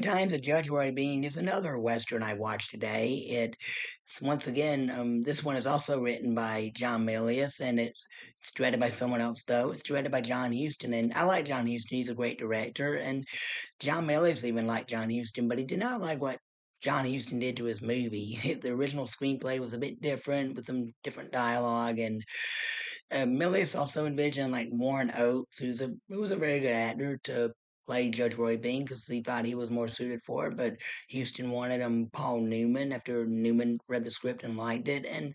Times of Judge Roy Bean is another Western I watched today. It's once again, this one is also written by John Milius, and it's directed by someone else, though. It's directed by John Huston, and I like John Huston. He's a great director, and John Milius even liked John Huston, but he did not like what John Huston did to his movie. The original screenplay was a bit different, with some different dialogue, and Milius also envisioned like Warren Oates, who was a very good actor, to play Judge Roy Bean because he thought he was more suited for it. But Houston wanted Paul Newman after Newman read the script and liked it. And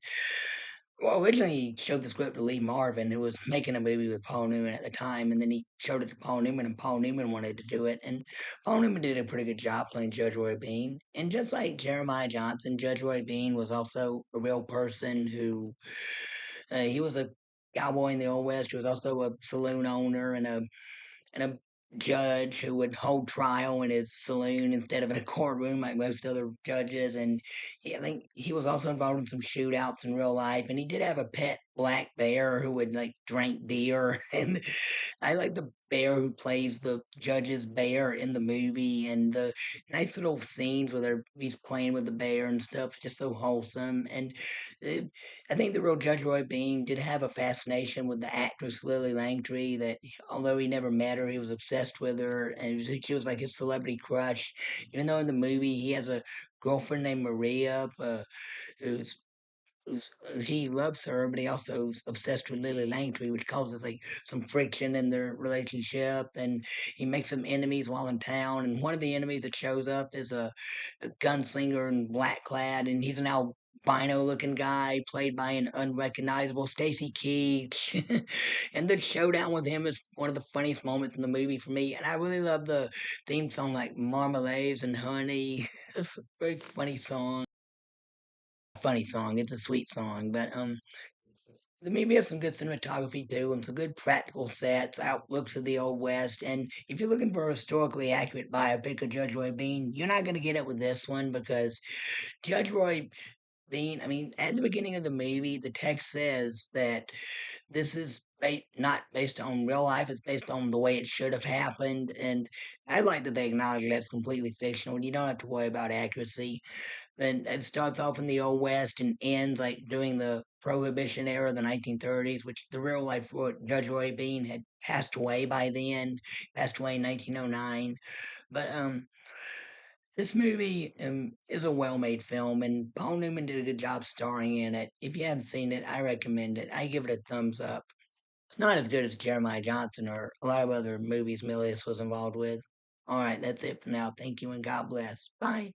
well, originally he showed the script to Lee Marvin, who was making a movie with Paul Newman at the time, and then he showed it to Paul Newman, and Paul Newman wanted to do it. And Paul Newman did a pretty good job playing Judge Roy Bean. And just like Jeremiah Johnson, Judge Roy Bean was also a real person who he was a cowboy in the Old West. He was also a saloon owner and a judge who would hold trial in his saloon instead of in a courtroom like most other judges. And I think he was also involved in some shootouts in real life. And he did have a pet black bear who would like drink beer. And I like the bear who plays the judge's bear in the movie, and the nice little scenes where he's playing with the bear and stuff, just so wholesome. And uh, I think the real Judge Roy Bean did have a fascination with the actress Lily Langtry. That although he never met her, he was obsessed with her, and she was like his celebrity crush. Even though in the movie he has a girlfriend named Maria, who's he loves her, but he also is obsessed with Lily Langtry, which causes like some friction in their relationship. And he makes some enemies while in town. And one of the enemies that shows up is a gunslinger in black clad, and he's an albino looking guy played by an unrecognizable Stacy Keach. And the showdown with him is one of the funniest moments in the movie for me. And I really love the theme song, like Marmalades and Honey. It's a very funny song. It's a sweet song, but the movie has some good cinematography too, and some good practical sets, outlooks of the old west. And if you're looking for a historically accurate biopic of Judge Roy Bean, you're not going to get it with this one because Judge Roy Bean. I mean, at the beginning of the movie, the text says that this is not based on real life, it's based on the way it should have happened. And I like that they acknowledge that's completely fictional. You don't have to worry about accuracy. And it starts off in the Old West and ends like during the Prohibition era, the 1930s, which the real life Judge Roy Bean had passed away by then, passed away in 1909. But this movie is a well-made film, and Paul Newman did a good job starring in it. If you haven't seen it, I recommend it. I give it a thumbs up. It's not as good as Jeremiah Johnson or a lot of other movies Milius was involved with. All right, that's it for now. Thank you and God bless. Bye.